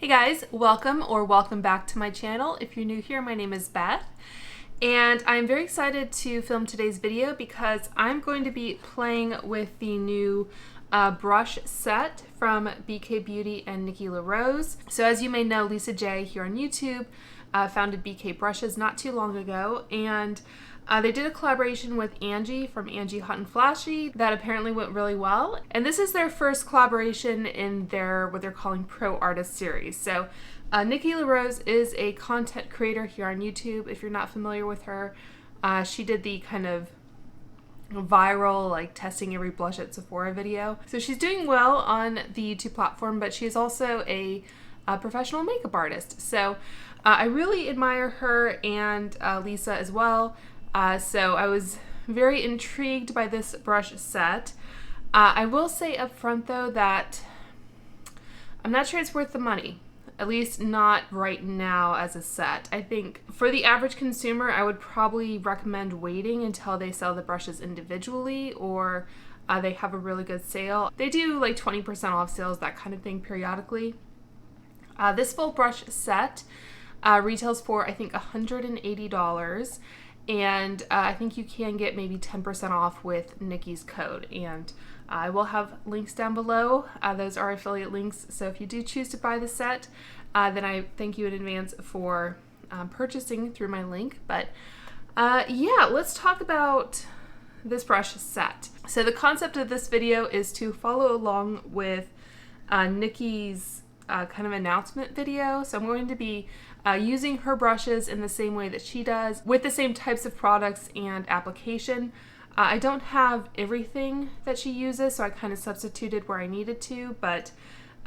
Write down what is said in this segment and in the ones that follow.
Hey guys, welcome back to my channel. If you're new here, my name is Beth, and I'm very excited to film today's video because I'm going to be playing with the new brush set from BK Beauty and Nikki La Rose. So as you may know, Lisa J here on YouTube founded BK Brushes not too long ago, and they did a collaboration with Angie from Angie Hot and Flashy that apparently went really well. And this is their first collaboration in their what they're calling Pro Artist series. So Nikki La Rose is a content creator here on YouTube. If you're not familiar with her, she did the kind of viral like testing every blush at Sephora video. So she's doing well on the YouTube platform, but she's also a professional makeup artist. So I really admire her and Lisa as well. So I was very intrigued by this brush set. I will say up front though that I'm not sure it's worth the money, at least not right now as a set. I think for the average consumer, I would probably recommend waiting until they sell the brushes individually or they have a really good sale. They do like 20% off sales, that kind of thing periodically. This full brush set retails for I think $180. And I think you can get maybe 10% off with Nikki's code, and I will have links down below. Those are affiliate links, so if you do choose to buy the set, then I thank you in advance for purchasing through my link. But yeah, let's talk about this brush set. So the concept of this video is to follow along with Nikki's kind of announcement video. So I'm going to be using her brushes in the same way that she does, with the same types of products and application. I don't have everything that she uses, so I kind of substituted where I needed to, but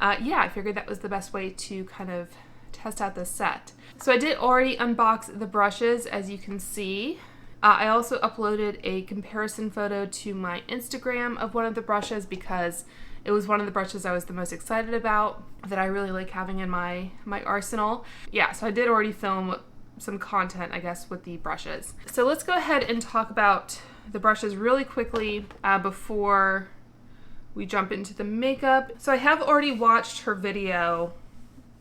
yeah, I figured that was the best way to kind of test out this set. So I did already unbox the brushes, as you can see. I also uploaded a comparison photo to my Instagram of one of the brushes because it was one of the brushes I was the most excited about, that I really like having in my arsenal. Yeah, so I did already film some content, I guess, with the brushes. So let's go ahead and talk about the brushes really quickly before we jump into the makeup. So I have already watched her video,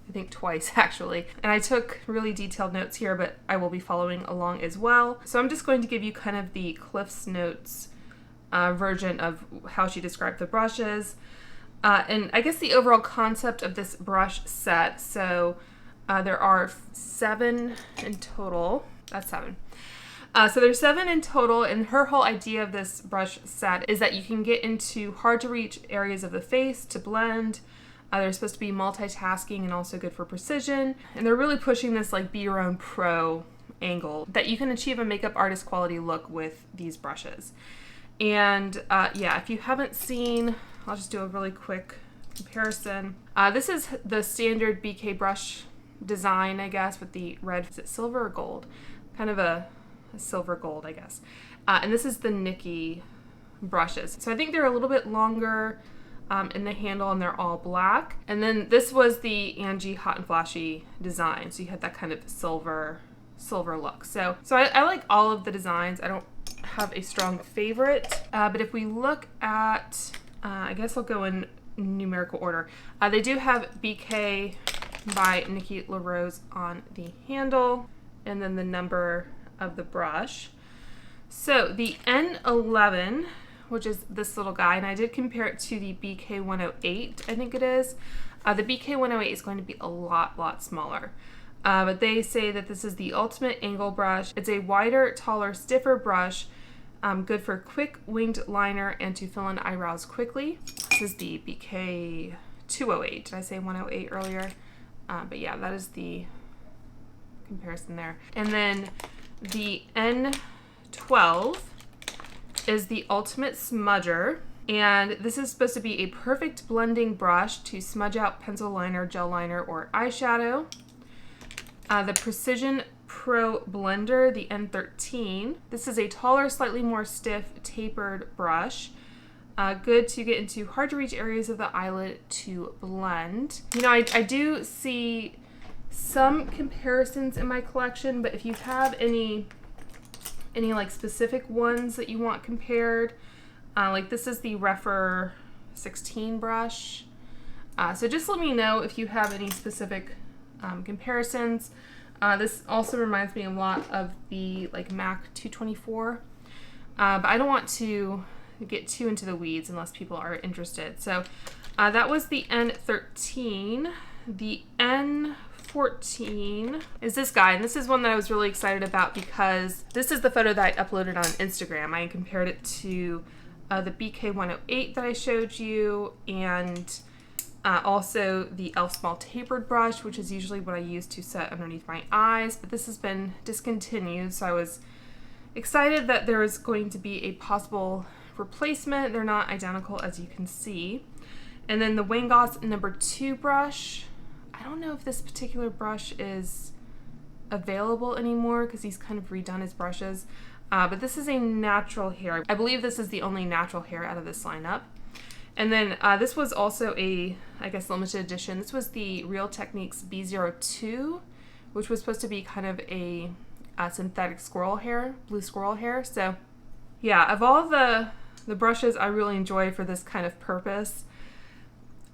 I think twice actually, and I took really detailed notes here, but I will be following along as well. So I'm just going to give you kind of the Cliff's Notes version of how she described the brushes. And I guess the overall concept of this brush set, so there are 7 in total. That's 7. So there's 7 in total, and her whole idea of this brush set is that you can get into hard to reach areas of the face to blend. They're supposed to be multitasking and also good for precision. And they're really pushing this like be your own pro angle, that you can achieve a makeup artist quality look with these brushes. And yeah, if you haven't seen, I'll just do a really quick comparison. This is the standard BK brush design, I guess, with the red, is it silver or gold? Kind of a silver gold, I guess. And this is the Nikki brushes. So I think they're a little bit longer in the handle, and they're all black. And then this was the Angie Hot and Flashy design. So you had that kind of silver look. So I like all of the designs. I don't have a strong favorite, but if we look at, I guess I'll go in numerical order. They do have BK by Nikki La Rose on the handle, and then the number of the brush. So the N11, which is this little guy, and I did compare it to the BK 108, I think it is. The BK 108 is going to be a lot smaller. But they say that this is the ultimate angle brush. It's a wider, taller, stiffer brush, good for quick winged liner and to fill in eyebrows quickly. This is the BK 208. Did I say 108 earlier? But yeah, that is the comparison there. And then the N12 is the ultimate smudger. And this is supposed to be a perfect blending brush to smudge out pencil liner, gel liner, or eyeshadow. The Precision Pro Blender, the N13. This is a taller, slightly more stiff, tapered brush. Good to get into hard to reach areas of the eyelid to blend. You know, I do see some comparisons in my collection, but if you have any like specific ones that you want compared, like this is the Refer 16 brush. So just let me know if you have any specific comparisons. This also reminds me a lot of the like MAC 224, but I don't want to get too into the weeds unless people are interested. So that was the N13. The N14 is this guy, and this is one that I was really excited about because this is the photo that I uploaded on Instagram. I compared it to the BK108 that I showed you, and also the e.l.f. small tapered brush, which is usually what I use to set underneath my eyes, but this has been discontinued, so I was excited that there is going to be a possible replacement. They're not identical, as you can see. And then the Wayne Goss number 2 brush. I don't know if this particular brush is available anymore because he's kind of redone his brushes, but this is a natural hair. I believe this is the only natural hair out of this lineup. And then this was also a, I guess, limited edition. This was the Real Techniques B02, which was supposed to be kind of a synthetic squirrel hair, blue squirrel hair. So yeah, of all the brushes I really enjoy for this kind of purpose,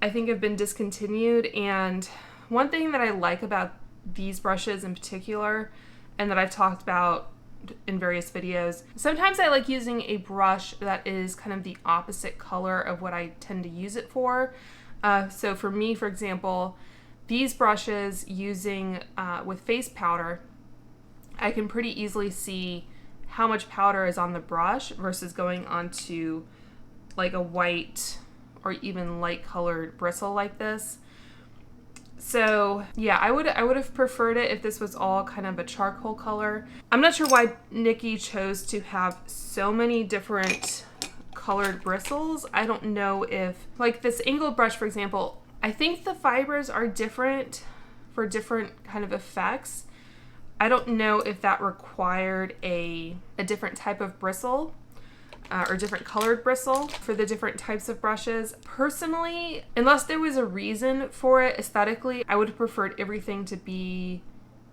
I think have been discontinued. And one thing that I like about these brushes in particular, and that I've talked about in various videos, sometimes I like using a brush that is kind of the opposite color of what I tend to use it for. So for me, for example, these brushes using with face powder, I can pretty easily see how much powder is on the brush versus going onto like a white or even light colored bristle like this. So yeah, I would have preferred it if this was all kind of a charcoal color. I'm not sure why Nikki chose to have so many different colored bristles. I don't know if, like this angled brush, for example, I think the fibers are different for different kind of effects. I don't know if that required a different type of bristle or different colored bristle for the different types of brushes. Personally, unless there was a reason for it aesthetically, I would have preferred everything to be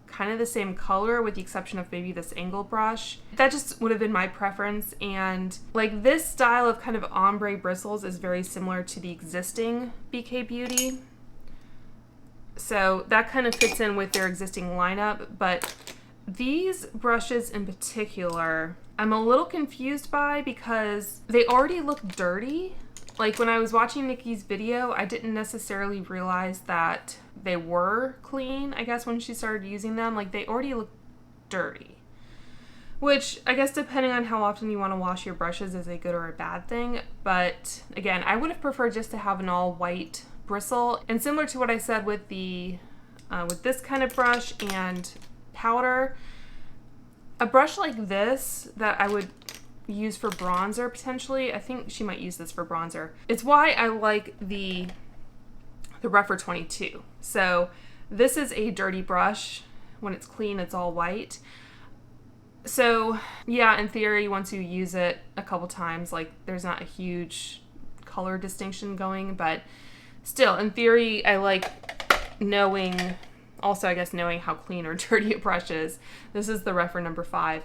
kind of the same color with the exception of maybe this angle brush. That just would have been my preference. And like this style of kind of ombre bristles is very similar to the existing BK Beauty. So that kind of fits in with their existing lineup, but these brushes in particular, I'm a little confused by because they already look dirty. Like when I was watching Nikki's video, I didn't necessarily realize that they were clean, I guess, when she started using them. Like they already look dirty, which I guess depending on how often you want to wash your brushes is a good or a bad thing. But again, I would have preferred just to have an all white bristle. And similar to what I said with the with this kind of brush and powder, a brush like this that I would use for bronzer potentially, I think she might use this for bronzer. It's why I like the Rephr 22. So this is a dirty brush. When it's clean, it's all white. So yeah, in theory, once you use it a couple times, like there's not a huge color distinction going, but still, in theory, I like knowing, also I guess knowing how clean or dirty a brush is. This is the Rephr number 5.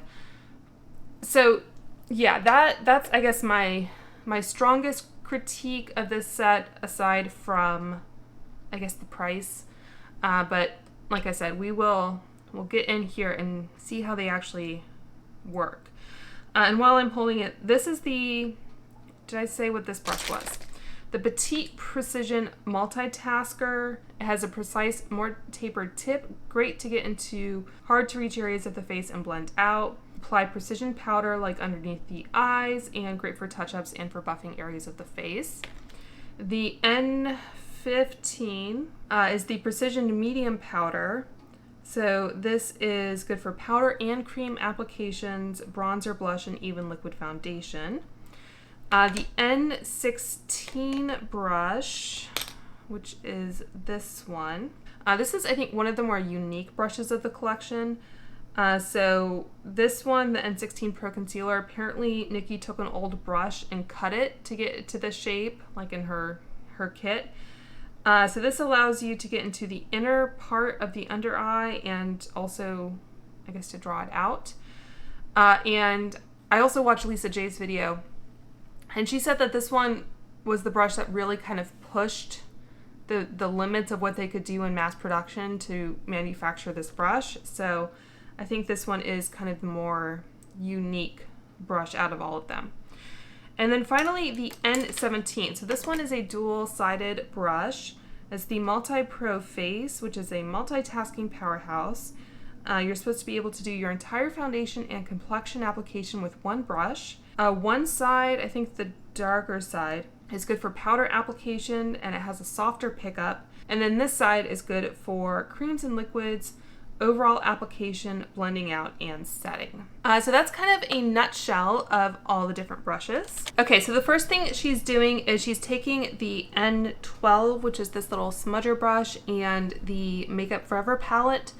So yeah, that's I guess my strongest critique of this set, aside from I guess the price. But like I said, we'll get in here and see how they actually work. And while I'm holding it, this is the, did I say what this brush was? The Petite Precision Multitasker. It has a precise, more tapered tip, great to get into hard to reach areas of the face and blend out. Apply precision powder like underneath the eyes, and great for touch-ups and for buffing areas of the face. The N15 is the Precision Medium Powder. So this is good for powder and cream applications, bronzer, blush, and even liquid foundation. The N16 brush, which is this one. This is, I think, one of the more unique brushes of the collection. So this one, the N16 Pro Concealer, apparently Nikki took an old brush and cut it to get it to the shape, like in her kit. So this allows you to get into the inner part of the under eye and also, I guess, to draw it out. And I also watched Lisa J's video, and she said that this one was the brush that really kind of pushed the limits of what they could do in mass production to manufacture this brush. So I think this one is kind of the more unique brush out of all of them. And then finally the N17. So this one is a dual-sided brush. It's the Multi-Pro Face, which is a multitasking powerhouse. You're supposed to be able to do your entire foundation and complexion application with one brush. One side, I think the darker side, is good for powder application and it has a softer pickup. And then this side is good for creams and liquids, overall application, blending out, and setting. So that's kind of a nutshell of all the different brushes. Okay, so the first thing she's doing is she's taking the N12, which is this little smudger brush, and the Makeup Forever palette.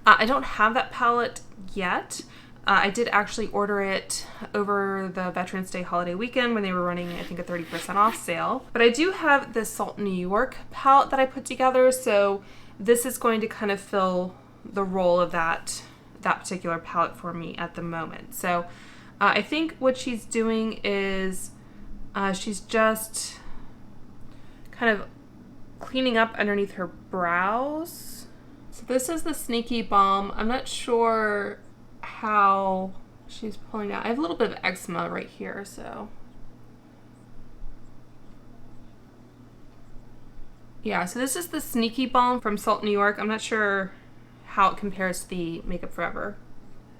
I don't have that palette yet. I did actually order it over the Veterans Day holiday weekend when they were running, I think, a 30% off sale. But I do have this Salt New York palette that I put together, so this is going to kind of fill the role of that particular palette for me at the moment. So I think what she's doing is she's just kind of cleaning up underneath her brows. So this is the Sneaky Balm. I'm not sure how she's pulling out. I have a little bit of eczema right here, so yeah. So this is the Sneaky Balm from Salt New York. I'm not sure how it compares to the Makeup Forever.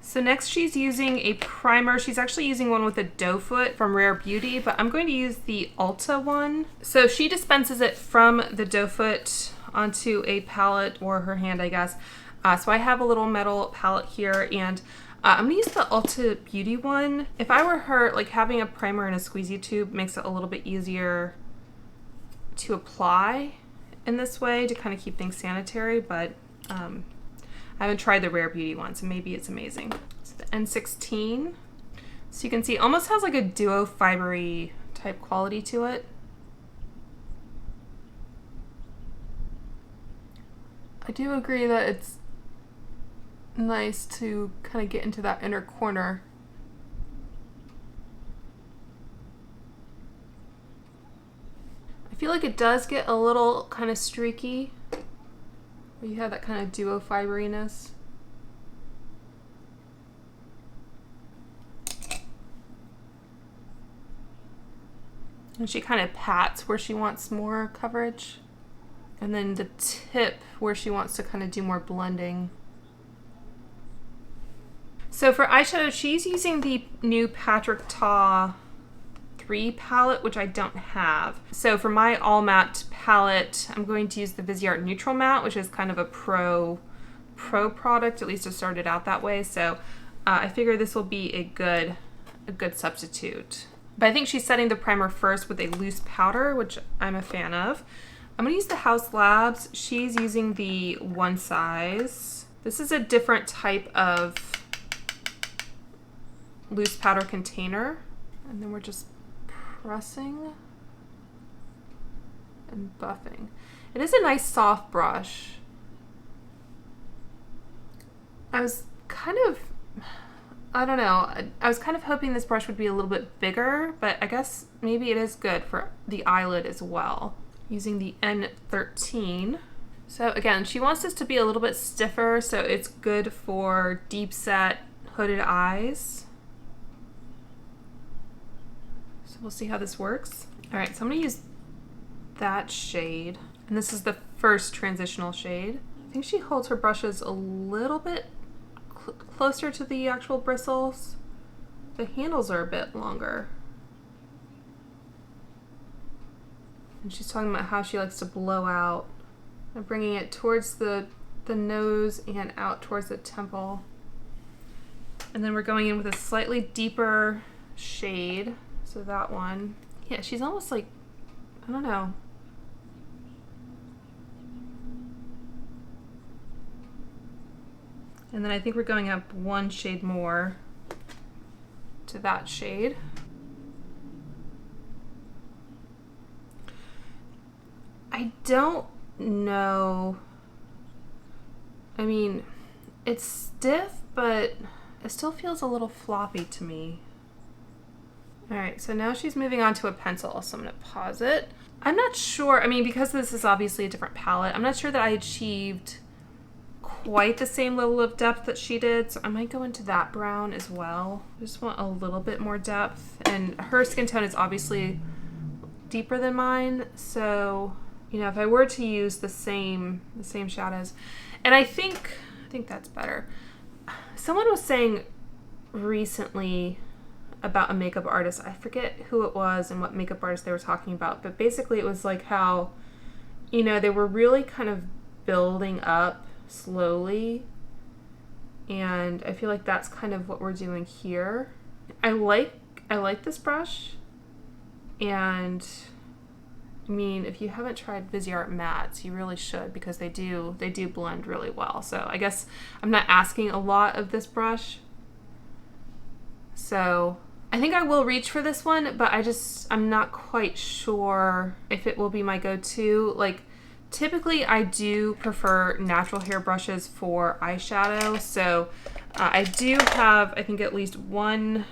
So next she's using a primer. She's actually using one with a doe foot from Rare Beauty, but I'm going to use the Ulta one. So she dispenses it from the doe foot onto a palette or her hand, I guess. So I have a little metal palette here, and I'm gonna use the Ulta Beauty one. If I were her, like, having a primer in a squeezy tube makes it a little bit easier to apply in this way to kind of keep things sanitary, but I haven't tried the Rare Beauty one, so maybe it's amazing. So the N16. So you can see it almost has like a duo fibery type quality to it. I do agree that it's nice to kind of get into that inner corner. I feel like it does get a little kind of streaky, where you have that kind of duo fiberiness. And she kind of pats where she wants more coverage, and then the tip where she wants to kind of do more blending. So for eyeshadow, she's using the new Patrick Ta 3 palette, which I don't have. So for my all matte palette, I'm going to use the Viseart Neutral Matte, which is kind of a pro product. At least it started out that way. So I figure this will be a good substitute. But I think she's setting the primer first with a loose powder, which I'm a fan of. I'm gonna use the House Labs. She's using the One Size. This is a different type of loose powder container. And then we're just pressing and buffing. It is a nice soft brush. I was kind of, I don't know, I was kind of hoping this brush would be a little bit bigger, but I guess maybe it is good for the eyelid as well. Using the N13. So again, she wants this to be a little bit stiffer, so it's good for deep set hooded eyes. So we'll see how this works. All right, so I'm gonna use that shade, and this is the first transitional shade. I think she holds her brushes a little bit closer to the actual bristles. The handles are a bit longer. And she's talking about how she likes to blow out and bringing it towards the nose and out towards the temple. And then we're going in with a slightly deeper shade. So that one. Yeah, she's almost like, I don't know. And then I think we're going up one shade more to that shade. I don't know. I mean, it's stiff, but it still feels a little floppy to me. All right, so now she's moving on to a pencil, so I'm gonna pause it. I'm not sure, I mean, because this is obviously a different palette, I'm not sure that I achieved quite the same level of depth that she did, so I might go into that brown as well. I just want a little bit more depth, and her skin tone is obviously deeper than mine, so, you know, if I were to use the same shadows, and I think that's better. Someone was saying recently about a makeup artist, I forget who it was and what makeup artist they were talking about, but basically it was like how, you know, they were really kind of building up slowly, and I feel like that's kind of what we're doing here. I like this brush, and I mean, if you haven't tried Viseart mattes, you really should, because they do blend really well. So I guess I'm not asking a lot of this brush, so I think I will reach for this one, but I'm not quite sure if it will be my go-to. Like, typically I do prefer natural hair brushes for eyeshadow, so I do have, I think, at least one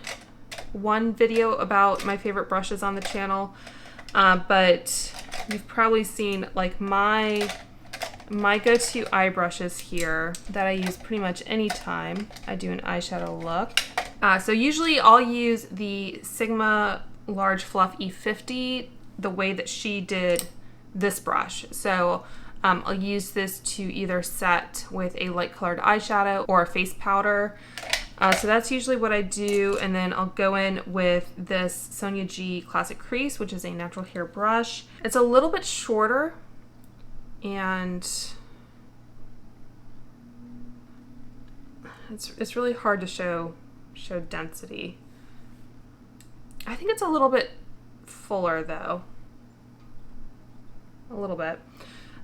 video about my favorite brushes on the channel, but you've probably seen like my go-to eye brushes here that I use pretty much anytime I do an eyeshadow look. So usually I'll use the Sigma Large Fluff E50 the way that she did this brush. So I'll use this to either set with a light colored eyeshadow or a face powder. So that's usually what I do, and then I'll go in with this Sonia G Classic Crease, which is a natural hair brush. It's a little bit shorter, and it's really hard to show density. I think it's a little bit fuller though, a little bit,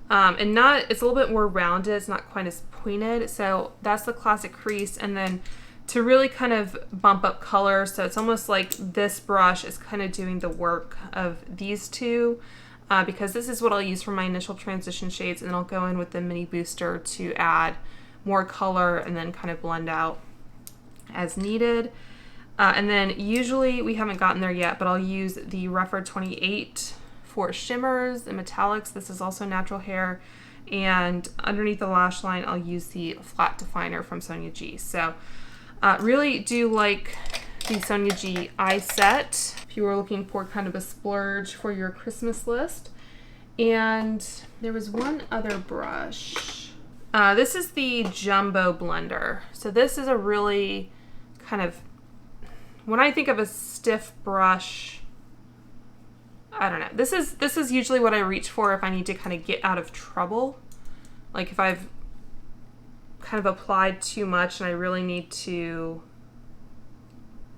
and it's a little bit more rounded. It's not quite as pointed. So that's the Classic Crease, and then to really kind of bump up color, so it's almost like this brush is kind of doing the work of these two, because this is what I'll use for my initial transition shades, and then I'll go in with the mini booster to add more color and then kind of blend out as needed. And then usually, we haven't gotten there yet, but I'll use the Rephr 28 for shimmers and metallics. This is also natural hair. And underneath the lash line, I'll use the flat definer from Sonia G. So really do like the Sonia G eye set if you were looking for kind of a splurge for your Christmas list. And there was one other brush. This is the Jumbo Blender. So this is a really kind of, when I think of a stiff brush, I don't know. This is usually what I reach for if I need to kind of get out of trouble. Like if I've kind of applied too much and I really need to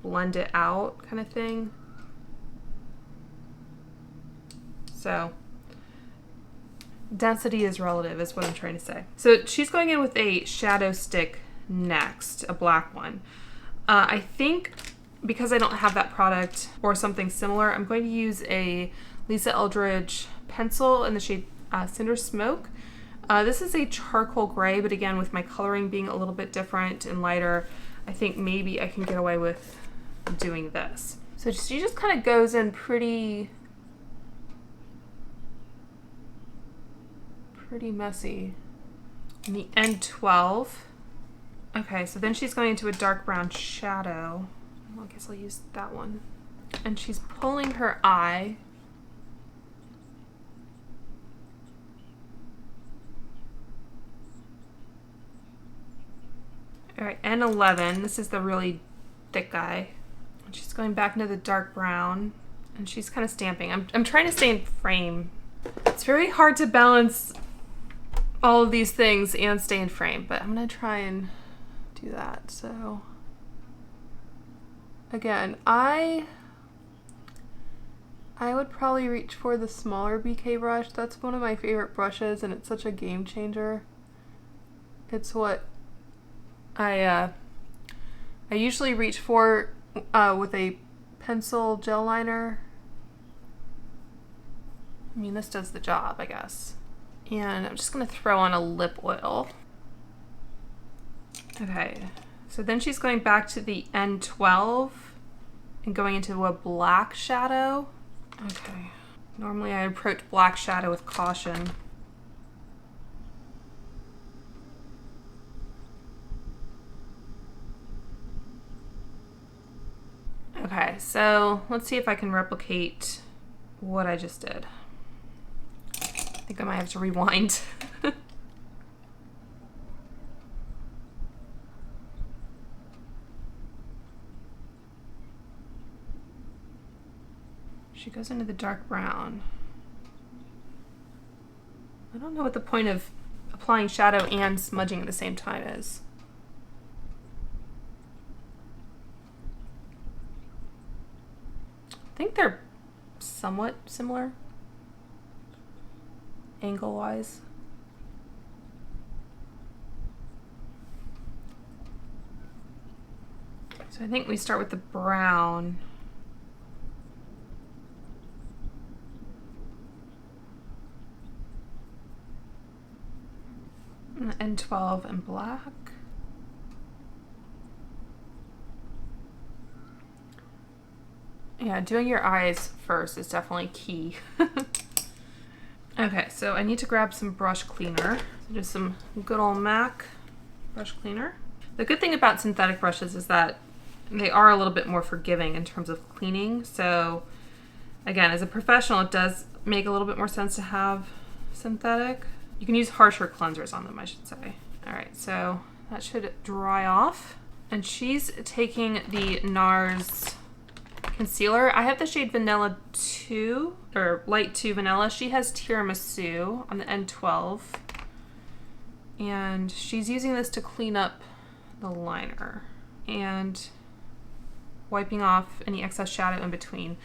blend it out, kind of thing. So density is relative is what I'm trying to say. So she's going in with a shadow stick next, a black one. I think because I don't have that product or something similar, I'm going to use a Lisa Eldridge pencil in the shade Cinder Smoke. This is a charcoal gray, but again, with my coloring being a little bit different and lighter, I think maybe I can get away with doing this. So she just kind of goes in pretty messy in the N12. Okay, so then she's going into a dark brown shadow. Well, I guess I'll use that one. And she's pulling her eye. All right, N11, this is the really thick guy. And she's going back into the dark brown, and she's kind of stamping. I'm trying to stay in frame. It's very hard to balance all of these things and stay in frame, but I'm gonna try and do that. So again, I would probably reach for the smaller BK brush. That's one of my favorite brushes, and it's such a game changer. It's what I usually reach for with a pencil gel liner. I mean, this does the job, I guess. And I'm just gonna throw on a lip oil. Okay, so then she's going back to the N12, and going into a black shadow. Okay. Normally I approach black shadow with caution. Okay, so let's see if I can replicate what I just did. I think I might have to rewind. She goes into the dark brown. I don't know what the point of applying shadow and smudging at the same time is. I think they're somewhat similar, angle-wise. So I think we start with the brown. And N12 and black. Yeah, doing your eyes first is definitely key. Okay, so I need to grab some brush cleaner. So just some good old MAC brush cleaner. The good thing about synthetic brushes is that they are a little bit more forgiving in terms of cleaning. So again, as a professional, it does make a little bit more sense to have synthetic. You can use harsher cleansers on them, I should say. All right, so that should dry off. And she's taking the NARS concealer. I have the shade Vanilla 2, or Light 2 Vanilla. She has Tiramisu on the N12. And she's using this to clean up the liner and wiping off any excess shadow in between.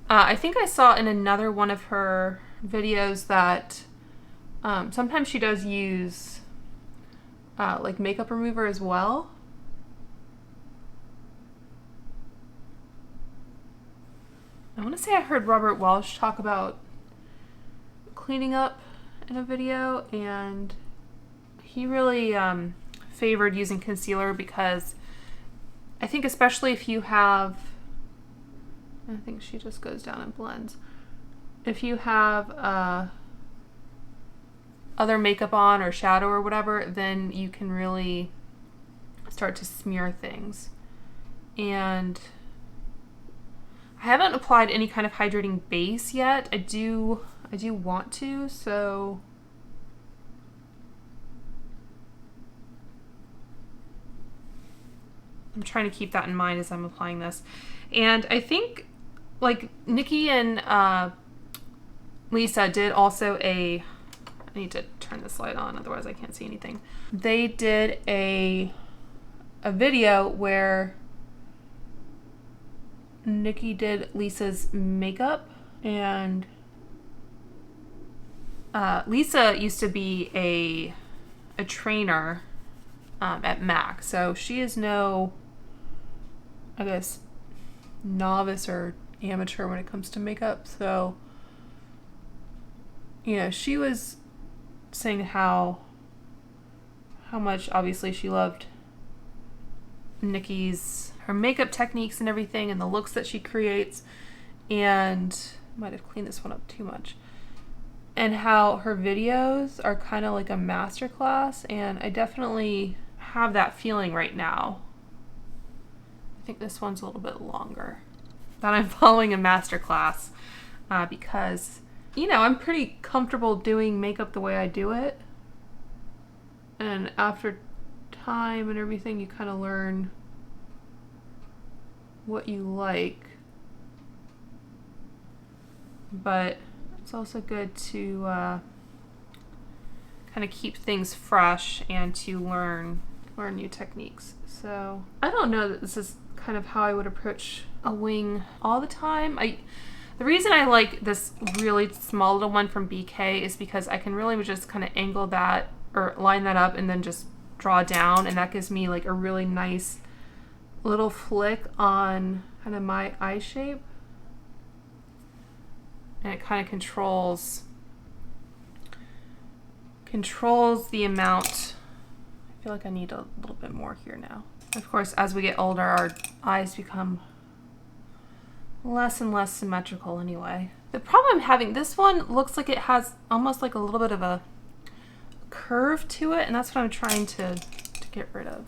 I think I saw in another one of her videos that sometimes she does use like makeup remover as well. I want to say I heard Robert Walsh talk about cleaning up in a video, and he really favored using concealer because I think especially if you have, I think she just goes down and blends. If you have other makeup on or shadow or whatever, then you can really start to smear things. And I haven't applied any kind of hydrating base yet. I do want to, so I'm trying to keep that in mind as I'm applying this. And I think like Nikki and Lisa did also I need to turn this light on, otherwise I can't see anything. They did a video where Nikki did Lisa's makeup, and Lisa used to be a trainer at MAC, so she is no, I guess, novice or amateur when it comes to makeup. So, you know, she was saying how much obviously she loved Nikki's, her makeup techniques and everything, and the looks that she creates, and might have cleaned this one up too much, and how her videos are kind of like a masterclass, and I definitely have that feeling right now. I think this one's a little bit longer, that I'm following a masterclass because, you know, I'm pretty comfortable doing makeup the way I do it, and after time and everything, you kind of learn what you like, but it's also good to kind of keep things fresh and to learn new techniques. So I don't know that this is kind of how I would approach a wing all the time. The reason I like this really small little one from BK is because I can really just kind of angle that or line that up and then just draw down, and that gives me like a really nice little flick on kind of my eye shape, and it kind of controls the amount. I feel like I need a little bit more here now. Of course, as we get older, our eyes become less and less symmetrical anyway. The problem I'm having, this one looks like it has almost like a little bit of a curve to it, and that's what I'm trying to get rid of.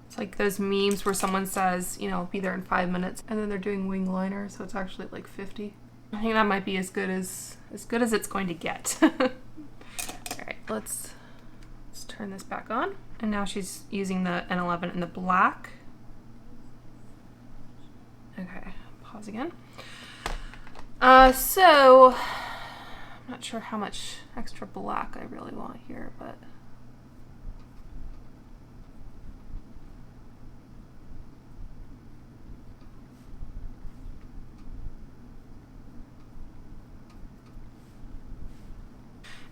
It's like those memes where someone says, you know, be there in 5 minutes, and then they're doing wing liner, so it's actually like 50. I think that might be as good as it's going to get. All right, let's turn this back on. And now she's using the N11 in the black. Okay, pause again. So I'm not sure how much extra black I really want here, but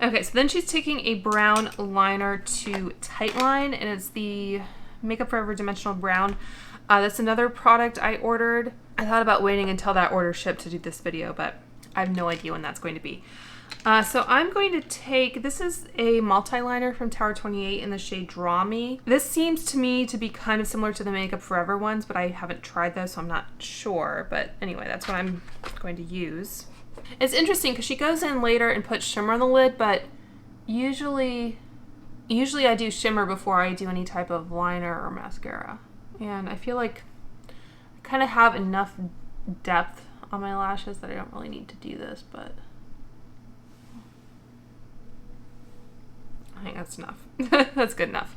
okay, so then she's taking a brown liner to Tightline, and it's the Makeup Forever Dimensional Brown. That's another product I ordered. I thought about waiting until that order shipped to do this video, but I have no idea when that's going to be. So I'm going to take, this is a multi-liner from Tower 28 in the shade Draw Me. This seems to me to be kind of similar to the Makeup Forever ones, but I haven't tried those, so I'm not sure. But anyway, that's what I'm going to use. It's interesting because she goes in later and puts shimmer on the lid, but usually I do shimmer before I do any type of liner or mascara. And I feel like I kind of have enough depth on my lashes that I don't really need to do this, but I think that's enough. That's good enough.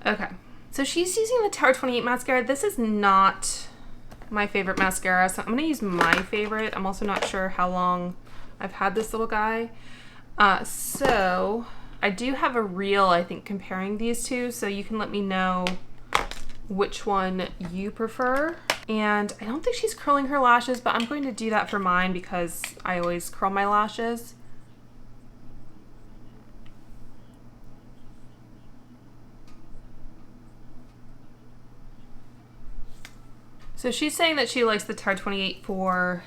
Okay, so she's using the Tower 28 mascara. This is not my favorite mascara, so I'm going to use my favorite. I'm also not sure how long I've had this little guy. So I do have a reel, I think, comparing these two, so you can let me know which one you prefer. And I don't think she's curling her lashes, but I'm going to do that for mine because I always curl my lashes. So she's saying that she likes the Tower 28 for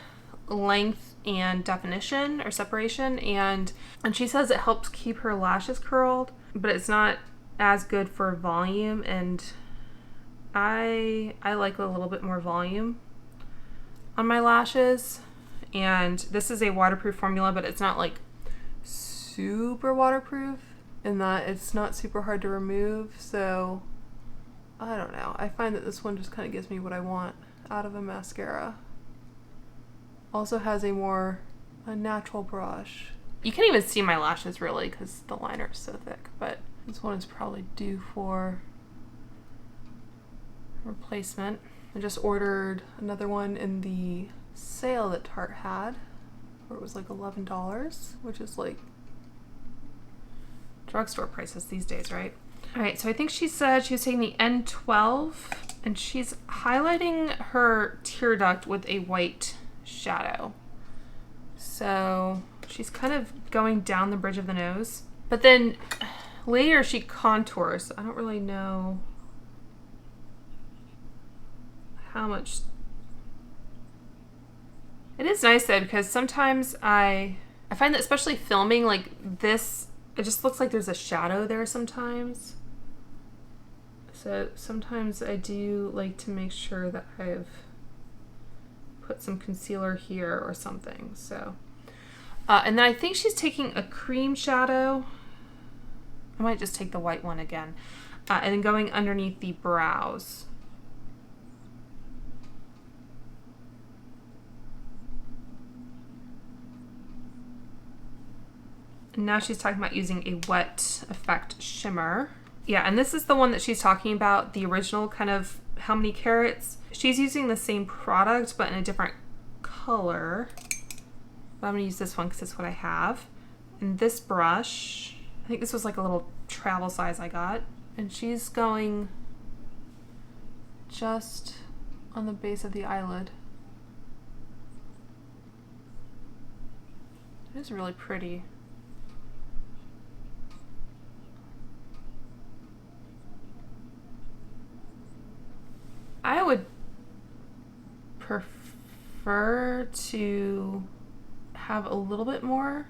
length and definition or separation, and she says it helps keep her lashes curled, but it's not as good for volume, and I like a little bit more volume on my lashes. And this is a waterproof formula, but it's not like super waterproof in that it's not super hard to remove, so I don't know. I find that this one just kind of gives me what I want out of a mascara. Also has a natural brush. You can't even see my lashes really because the liner is so thick, but this one is probably due for replacement. I just ordered another one in the sale that Tarte had, where it was like $11, which is like drugstore prices these days, right? All right, so I think she said she was taking the N12 and she's highlighting her tear duct with a white shadow. So she's kind of going down the bridge of the nose, but then later she contours. I don't really know how much. It is nice though, because sometimes I find that, especially filming like this, it just looks like there's a shadow there sometimes. So sometimes I do like to make sure that I've put some concealer here or something. So and then I think she's taking a cream shadow. I might just take the white one again, and then going underneath the brows. And now she's talking about using a wet effect shimmer. Yeah, and this is the one that she's talking about, the original kind of how many carats. She's using the same product, but in a different color. But I'm gonna use this one because it's what I have. And this brush, I think this was like a little travel size I got. And she's going just on the base of the eyelid. It is really pretty. I would prefer to have a little bit more,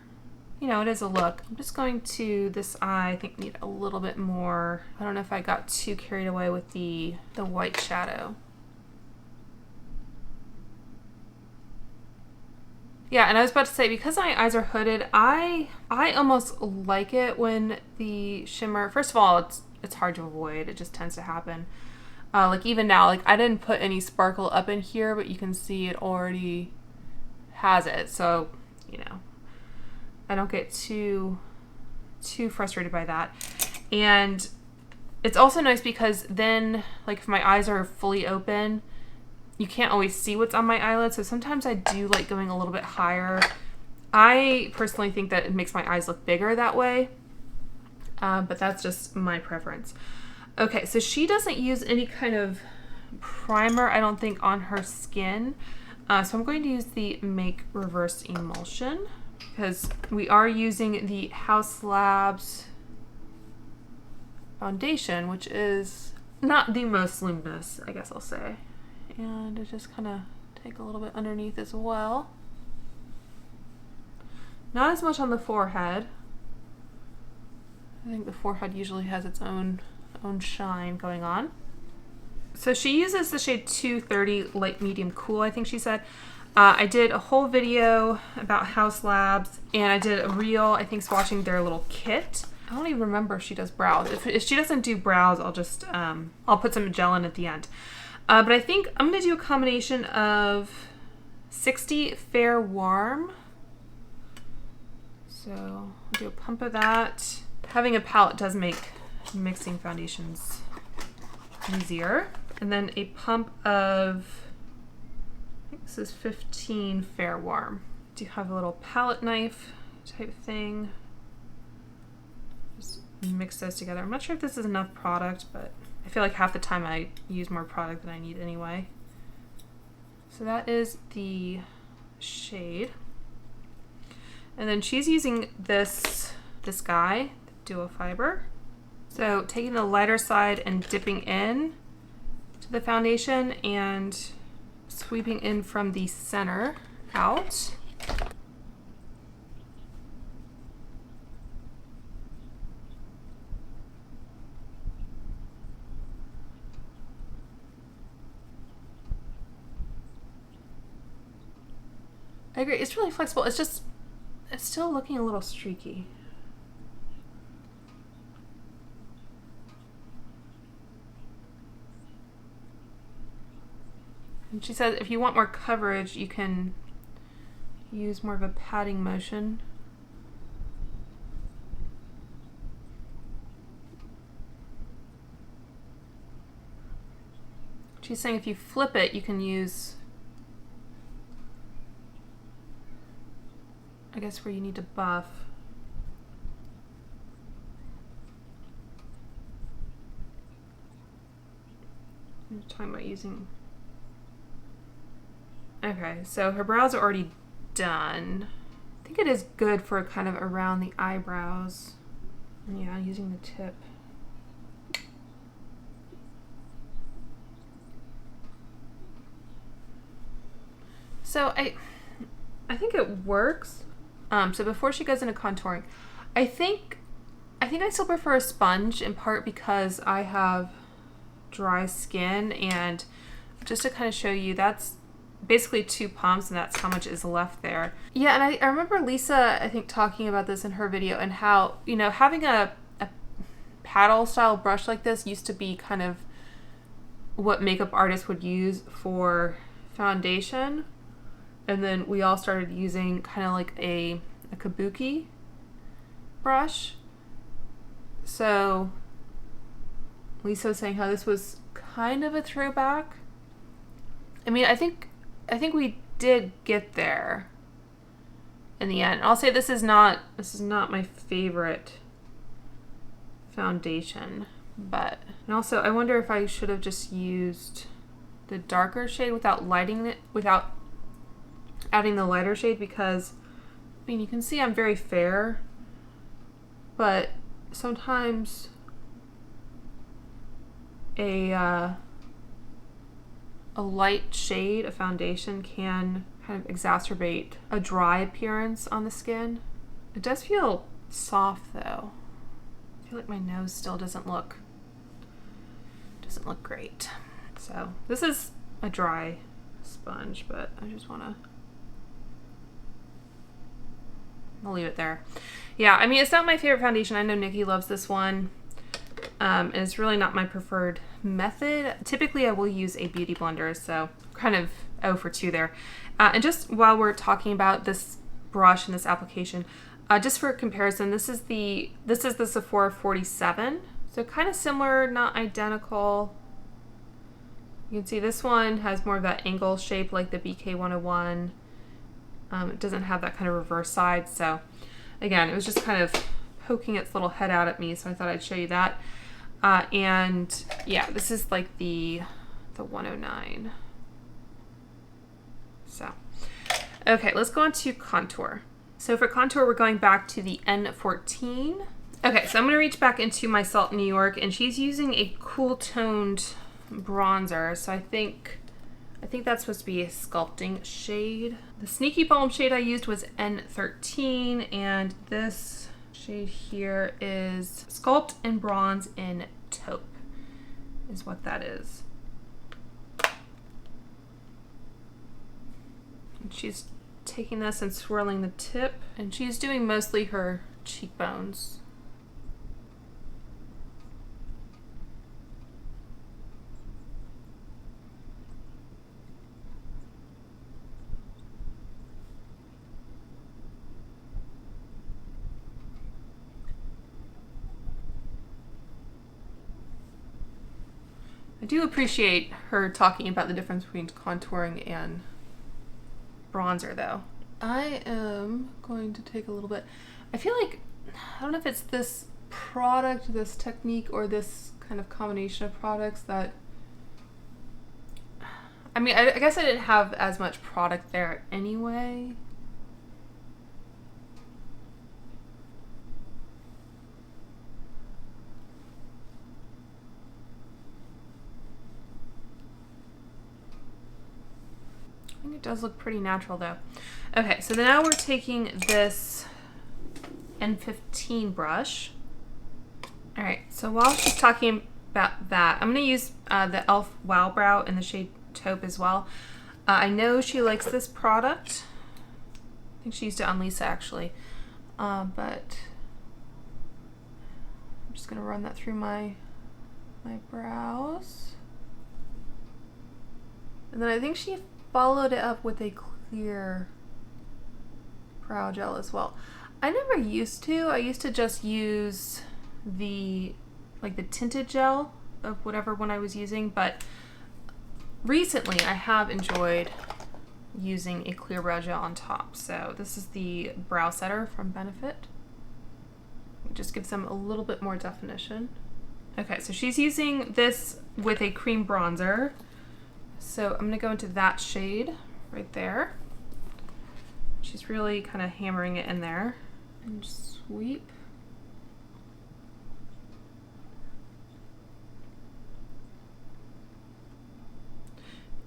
you know, it is a look. I'm just going to this eye, I think need a little bit more. I don't know if I got too carried away with the white shadow. Yeah, and I was about to say, because my eyes are hooded, I almost like it when the shimmer, first of all, it's hard to avoid. It just tends to happen. Like even now, like I didn't put any sparkle up in here, but you can see it already has it. So, you know, I don't get too frustrated by that. And it's also nice because then, like if my eyes are fully open, you can't always see what's on my eyelid. So sometimes I do like going a little bit higher. I personally think that it makes my eyes look bigger that way. But that's just my preference. Okay, so she doesn't use any kind of primer, I don't think, on her skin. So I'm going to use the Make Reverse Emulsion because we are using the Haus Labs foundation, which is not the most luminous, I guess I'll say. And I just kind of take a little bit underneath as well. Not as much on the forehead. I think the forehead usually has its own shine going on. So she uses the shade 230 Light Medium Cool, I think she said. I did a whole video about Haus Labs, and I did a reel, I think, swatching their little kit. I don't even remember if she does brows. If she doesn't do brows, I'll just I'll put some gel in at the end. But I think I'm going to do a combination of 60 Fair Warm. So I'll do a pump of that. Having a palette does make mixing foundations easier. And then a pump of, I think this is 15 Fair Warm. Do you have a little palette knife type thing? Just mix those together. I'm not sure if this is enough product, but I feel like half the time I use more product than I need anyway. So that is the shade. And then she's using this guy, the Duo Fiber. So taking the lighter side and dipping in to the foundation and sweeping in from the center out. I agree, it's really flexible. It's just, it's still looking a little streaky. And she says if you want more coverage, you can use more of a patting motion. She's saying if you flip it, you can use, I guess, where you need to buff. I'm talking about using. Okay, so her brows are already done. I think it is good for kind of around the eyebrows. Yeah, using the tip. So I think it works. So before she goes into contouring, I think I still prefer a sponge, in part because I have dry skin, and just to kind of show you, that's basically 2 pumps and that's how much is left there. Yeah, and I remember Lisa, I think, talking about this in her video, and how, you know, having a paddle style brush like this used to be kind of what makeup artists would use for foundation. And then we all started using kind of like a kabuki brush. So Lisa was saying how this was kind of a throwback. I mean, I think we did get there in the end. I'll say this is not my favorite foundation, but, and also I wonder if I should have just used the darker shade without lighting it, without adding the lighter shade, because I mean, you can see I'm very fair, but sometimes a light shade of foundation can kind of exacerbate a dry appearance on the skin. It does feel soft though. I feel like my nose still doesn't look great. So this is a dry sponge, but I just want to I'll leave it there. Yeah, I mean, it's not my favorite foundation. I know Nikki loves this one. And it's really not my preferred method. Typically, I will use a beauty blender, so kind of 0 for 2 there. And just while we're talking about this brush and this application, just for comparison, this is the Sephora 47. So kind of similar, not identical. You can see this one has more of that angle shape like the BK 101. It doesn't have that kind of reverse side. So again, it was just kind of poking its little head out at me, so I thought I'd show you that. And yeah, this is like the 109. So, okay, let's go on to contour. So for contour, we're going back to the N14. Okay, so I'm gonna reach back into my Salt New York, and she's using a cool toned bronzer. So I think that's supposed to be a sculpting shade. The Sneaky Balm shade I used was N13, and this shade here is Sculpt and Bronze in Taupe, is what that is. And she's taking this and swirling the tip, and she's doing mostly her cheekbones. I do appreciate her talking about the difference between contouring and bronzer, though. I am going to take a little bit. I feel like, I don't know if it's this product, this technique, or this kind of combination of products that, I mean, I guess I didn't have as much product there anyway. I think it does look pretty natural though. Okay, so now we're taking this N15 brush. All right, so while she's talking about that, I'm gonna use the e.l.f. Wow Brow in the shade Taupe as well. I know she likes this product. I think she used it on Lisa actually, but I'm just gonna run that through my brows. And then I think she followed it up with a clear brow gel as well. I never used to. I used to just use the tinted gel of whatever one I was using, but recently I have enjoyed using a clear brow gel on top. So this is the Brow Setter from Benefit. It just gives them a little bit more definition. Okay, so she's using this with a cream bronzer. So I'm gonna go into that shade right there. She's really kind of hammering it in there. And sweep.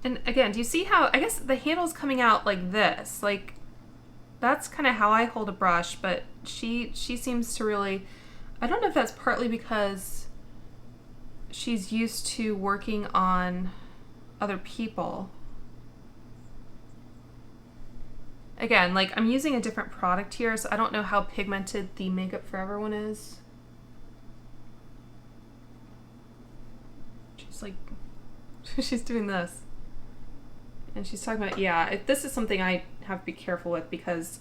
And again, do you see how, I guess the handle's coming out like this? Like, that's kind of how I hold a brush, but she seems to really, I don't know if that's partly because she's used to working on other people. Again, like, I'm using a different product here, so I don't know how pigmented the Makeup Forever one is. She's like, she's doing this. And she's talking about, yeah, this is something I have to be careful with because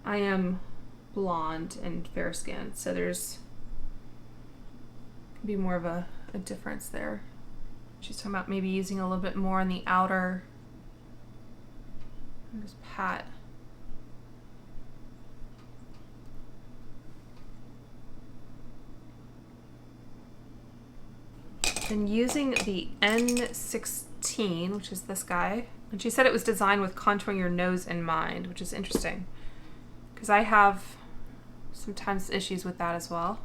I am blonde and fair skinned, so there's be more of a difference there. She's talking about maybe using a little bit more on the outer. Just pat. Then using the N16, which is this guy, and she said it was designed with contouring your nose in mind, which is interesting because I have sometimes issues with that as well.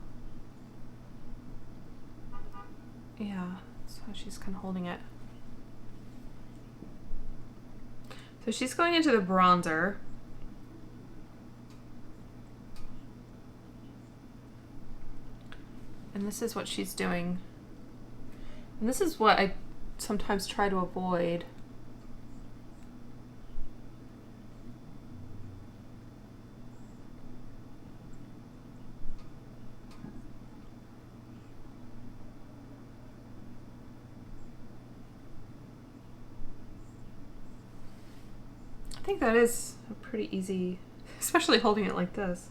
Yeah, that's how she's kind of holding it. So she's going into the bronzer. And this is what she's doing. And this is what I sometimes try to avoid. think that is a pretty easy, especially holding it like this.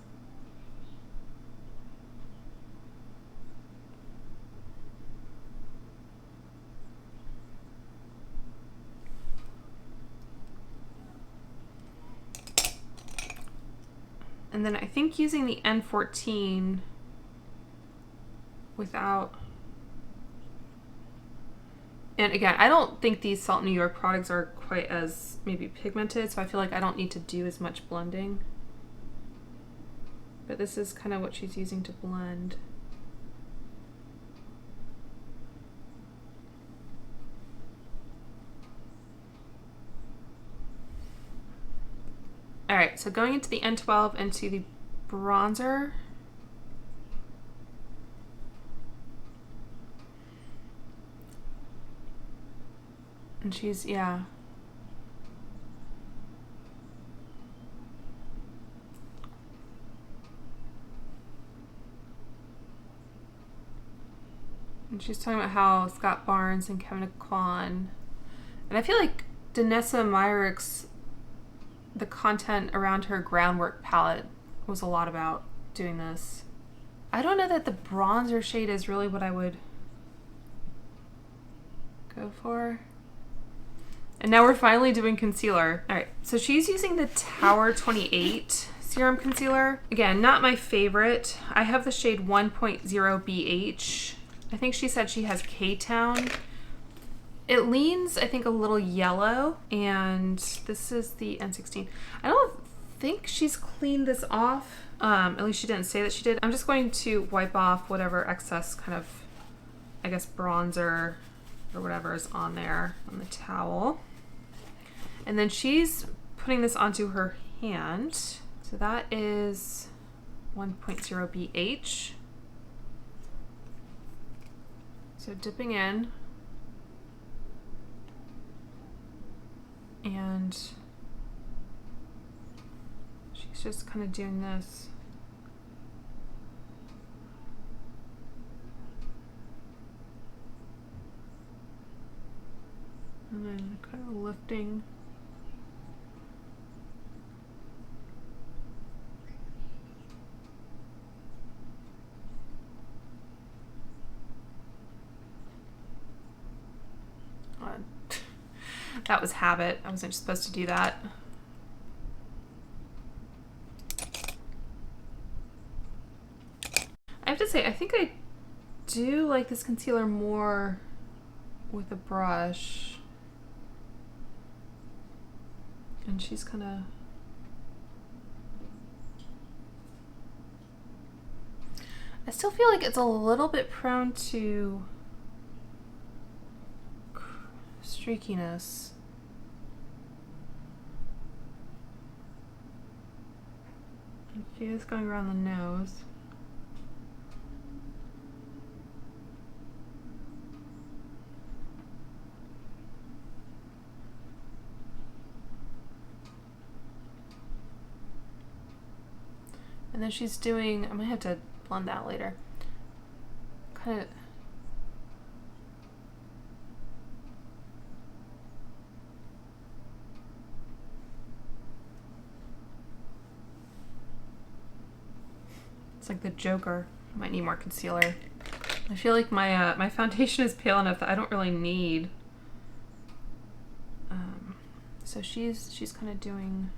And then I think using the N14 without, and again, I don't think these Salt New York products are quite as maybe pigmented, so I feel like I don't need to do as much blending. But this is kind of what she's using to blend. All right, so going into the N12 into the bronzer. And she's, yeah. And she's talking about how Scott Barnes and Kevin Kwan. And I feel like Danessa Meyrick's, the content around her Groundwork palette was a lot about doing this. I don't know that the bronzer shade is really what I would go for. And now we're finally doing concealer. All right, so she's using the Tower 28 serum concealer. Again, not my favorite. I have the shade 1.0 BH. I think she said she has K-Town. It leans, I think, a little yellow, and this is the N16. I don't think she's cleaned this off. At least she didn't say that she did. I'm just going to wipe off whatever excess kind of, I guess, bronzer or whatever is on there on the towel. And then she's putting this onto her hand. So that is 1.0 BH. So dipping in. And she's just kind of doing this. And then kind of lifting. That was habit. I wasn't supposed to do that. I have to say, I think I do like this concealer more with a brush. And she's kind of... I still feel like it's a little bit prone to streakiness. She is going around the nose. And then she's doing, I might have to blend that later. Kind of. It's like the Joker. I might need more concealer. I feel like my my foundation is pale enough that I don't really need. So she's kind of doing.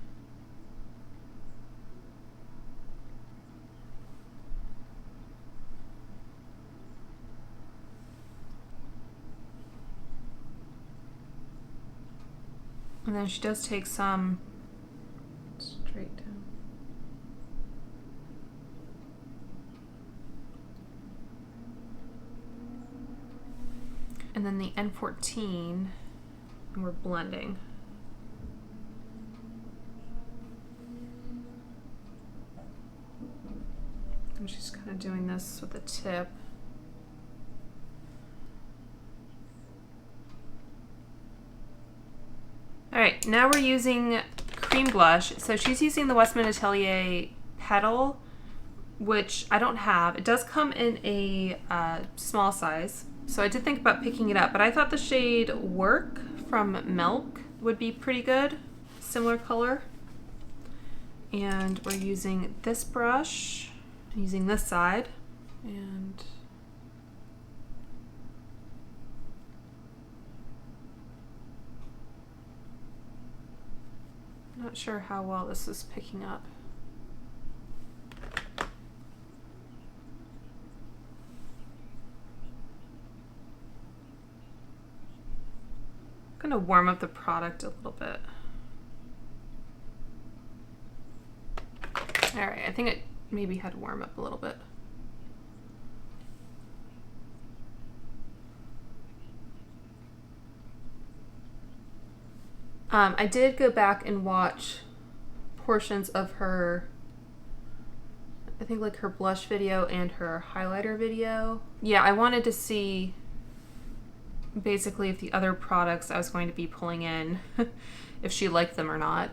And then she does take some straight down. And then the N14, and we're blending. And she's kind of doing this with the tip. All right, now we're using cream blush. So she's using the Westman Atelier Petal, which I don't have. It does come in a small size. So I did think about picking it up, but I thought the shade Work from Milk would be pretty good. similar color. And we're using this brush, using this side, and not sure how well this is picking up. I'm gonna warm up the product a little bit. All right, I think it maybe had to warm up a little bit. I did go back and watch portions of her, I think like her blush video and her highlighter video. Yeah, I wanted to see basically if the other products I was going to be pulling in, if she liked them or not.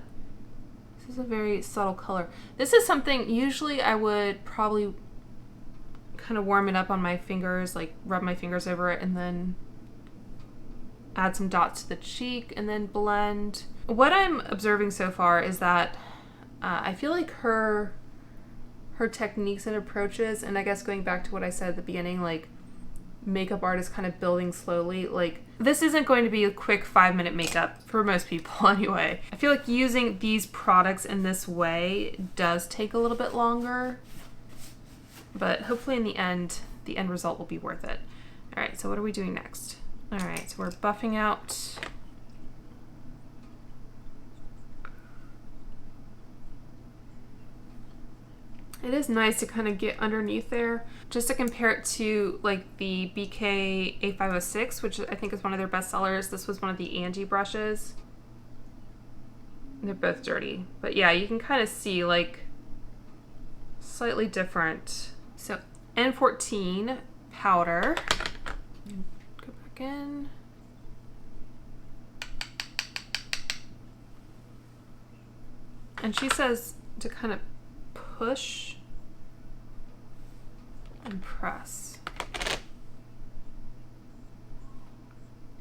This is a very subtle color. This is something, usually I would probably kind of warm it up on my fingers, like rub my fingers over it and then add some dots to the cheek and then blend. What I'm observing so far is that I feel like her techniques and approaches, and I guess going back to what I said at the beginning, like makeup art is kind of building slowly. Like this isn't going to be a quick 5-minute makeup for most people anyway. I feel like using these products in this way does take a little bit longer, but hopefully in the end result will be worth it. All right, so what are we doing next? All right, so we're buffing out. It is nice to kind of get underneath there, just to compare it to like the BK A506, which I think is one of their best sellers. This was one of the Angie brushes. They're both dirty, but yeah, you can kind of see like slightly different. So N14 powder. Go back in. And she says to kind of push and press.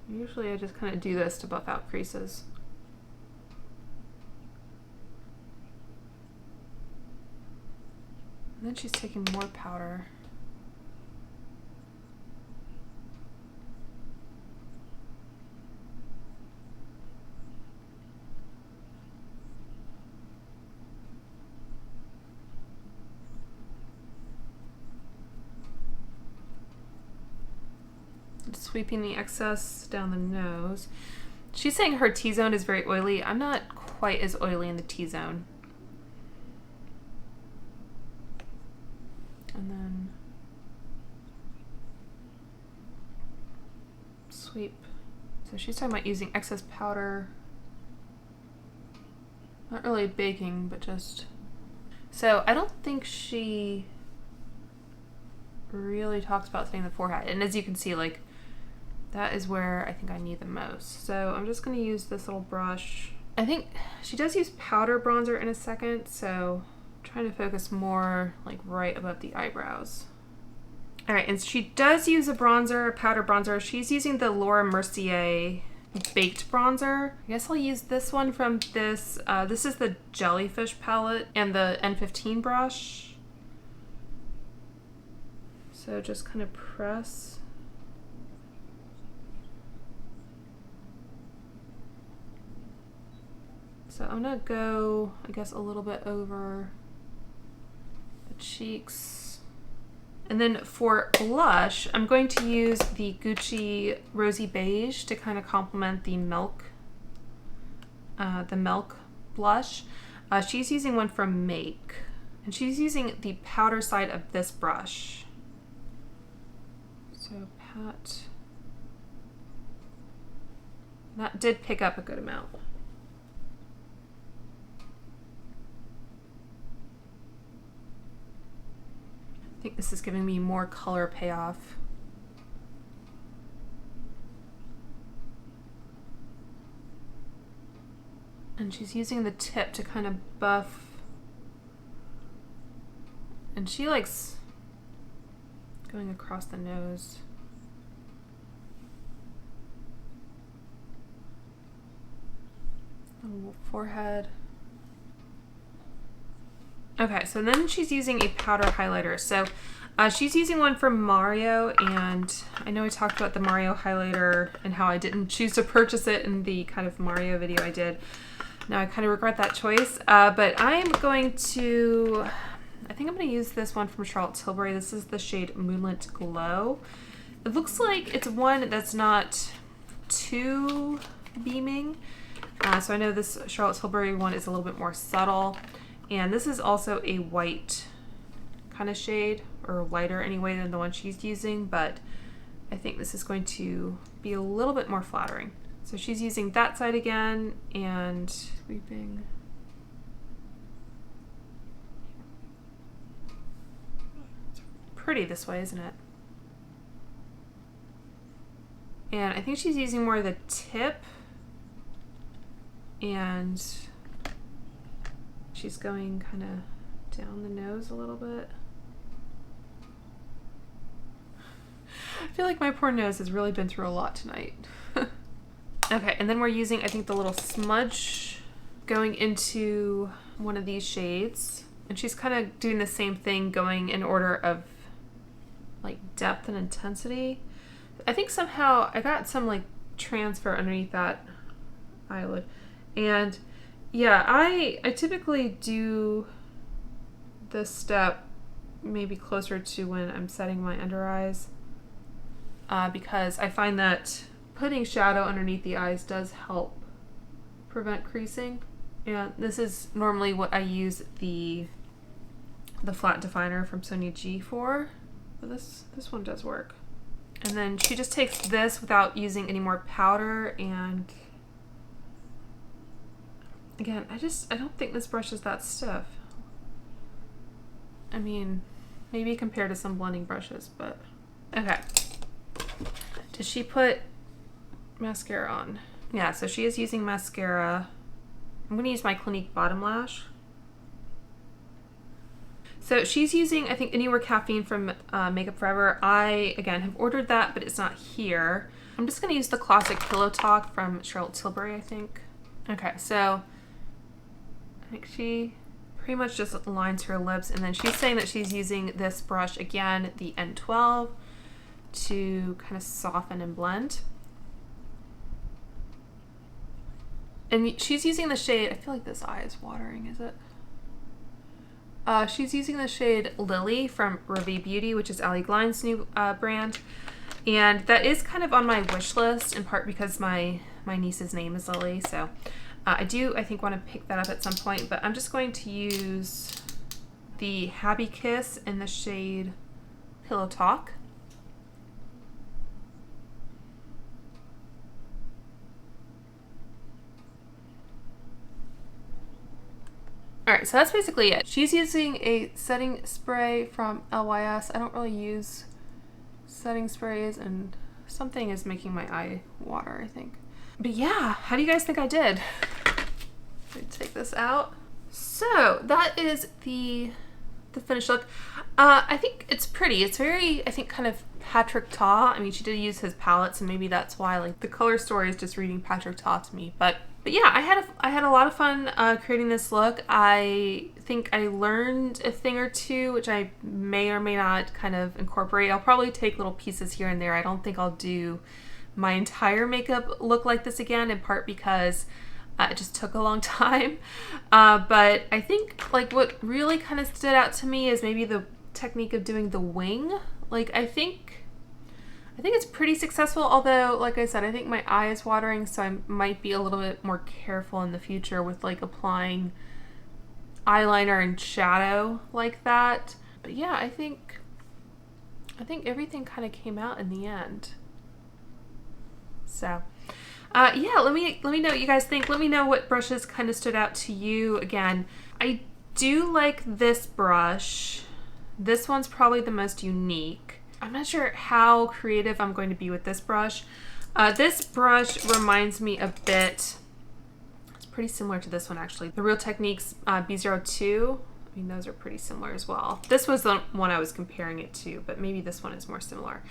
Usually I just kind of do this to buff out creases. And then she's taking more powder. Sweeping the excess down the nose. She's saying her T-zone is very oily. I'm not quite as oily in the T-zone. And then sweep. So she's talking about using excess powder. Not really baking, but just... So I don't think she really talks about setting the forehead. And as you can see, like, that is where I think I need the most. So I'm just going to use this little brush. I think she does use powder bronzer in a second, so I'm trying to focus more like right above the eyebrows. All right, and she does use a bronzer, a powder bronzer. She's using the Laura Mercier baked bronzer. I guess I'll use this one from this. This is the Jellyfish palette and the N15 brush. So just kind of press. So I'm gonna go, I guess, a little bit over the cheeks. And then for blush, I'm going to use the Gucci Rosy Beige to kind of complement the milk blush. She's using one from Make, and she's using the powder side of this brush. So pat. That did pick up a good amount. I think this is giving me more color payoff. And she's using the tip to kind of buff. And she likes going across the nose. Forehead. Okay, so then she's using a powder highlighter. So she's using one from Mario, and I know I talked about the Mario highlighter and how I didn't choose to purchase it in the kind of Mario video I did. Now I kind of regret that choice, but I'm going to, I think I'm going to use this one from Charlotte Tilbury. This is the shade Moonlit Glow. It looks like it's one that's not too beaming. So I know this Charlotte Tilbury one is a little bit more subtle. And this is also a white kind of shade, or lighter anyway than the one she's using, but I think this is going to be a little bit more flattering. So she's using that side again and sweeping. It's pretty this way, isn't it? And I think she's using more of the tip, and she's going kind of down the nose a little bit. I feel like my poor nose has really been through a lot tonight. Okay, and then we're using, I think, the little smudge going into one of these shades. And she's kind of doing the same thing, going in order of like depth and intensity. I think somehow I got some like transfer underneath that eyelid. And yeah, I typically do this step maybe closer to when I'm setting my under eyes, because I find that putting shadow underneath the eyes does help prevent creasing. And this is normally what I use the flat definer from Sonia G for. But this one does work. And then she just takes this without using any more powder, and again, I don't think this brush is that stiff. I mean, maybe compared to some blending brushes, but okay. Does she put mascara on? Yeah, so she is using mascara. I'm going to use my Clinique bottom lash. So she's using, I think, Anywhere Caffeine from Makeup Forever. I, again, have ordered that, but it's not here. I'm just going to use the Classic Pillow Talk from Charlotte Tilbury, I think. Okay, so I think she pretty much just lines her lips, and then she's saying that she's using this brush again, the N12, to kind of soften and blend. And she's using the shade, I feel like this eye is watering, is it? She's using the shade Lily from Revee Beauty, which is Ali Glein's new brand. And that is kind of on my wish list, in part because my niece's name is Lily. So I think, want to pick that up at some point. But I'm just going to use the Happy Kiss in the shade Pillow Talk. Alright, so that's basically it. She's using a setting spray from LYS. I don't really use setting sprays, and something is making my eye water, I think. But yeah, how do you guys think I did? Let me take this out. So that is the finished look. I think it's pretty. It's very, I think, kind of Patrick Ta. I mean, she did use his palette, so maybe that's why, like, the color story is just reading Patrick Ta to me. But yeah, I had a lot of fun creating this look. I think I learned a thing or two, which I may or may not kind of incorporate. I'll probably take little pieces here and there. I don't think I'll do my entire makeup look like this again, in part because it just took a long time. But I think, like, what really kind of stood out to me is maybe the technique of doing the wing. Like, I think it's pretty successful, although, like I said, I think my eye is watering, so I might be a little bit more careful in the future with, like, applying eyeliner and shadow like that. But yeah, I think everything kind of came out in the end. So yeah, let me know what you guys think. Let me know what brushes kind of stood out to you. Again, I do like this brush. This one's probably the most unique. I'm not sure how creative I'm going to be with this brush. This brush reminds me a bit, it's pretty similar to this one actually, the Real Techniques B02. I mean, those are pretty similar as well. This was the one I was comparing it to, but maybe this one is more similar.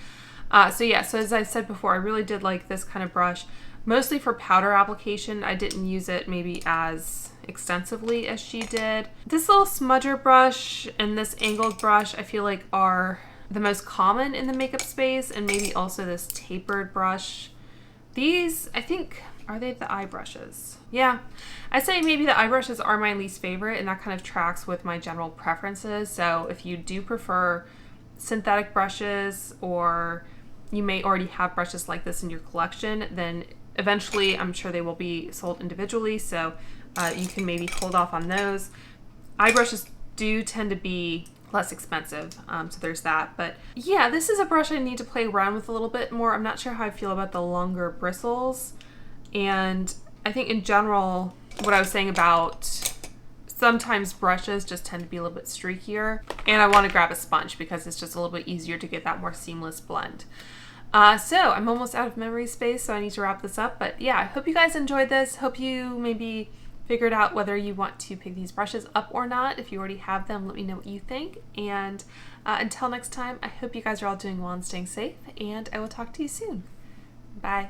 So yeah, so as I said before, I really did like this kind of brush, mostly for powder application. I didn't use it maybe as extensively as she did. This little smudger brush and this angled brush I feel like are the most common in the makeup space, and maybe also this tapered brush. These, I think, are they the eye brushes? Yeah, I'd say maybe the eye brushes are my least favorite, and that kind of tracks with my general preferences. So if you do prefer synthetic brushes, or you may already have brushes like this in your collection, then eventually I'm sure they will be sold individually, so you can maybe hold off on those. Eye brushes do tend to be less expensive, so there's that. But yeah, this is a brush I need to play around with a little bit more. I'm not sure how I feel about the longer bristles, and I think in general what I was saying about sometimes brushes just tend to be a little bit streakier, and I want to grab a sponge because it's just a little bit easier to get that more seamless blend. So I'm almost out of memory space, so I need to wrap this up. But yeah, I hope you guys enjoyed this. Hope you maybe figured out whether you want to pick these brushes up or not. If you already have them, let me know what you think. And until next time, I hope you guys are all doing well and staying safe, and I will talk to you soon. Bye.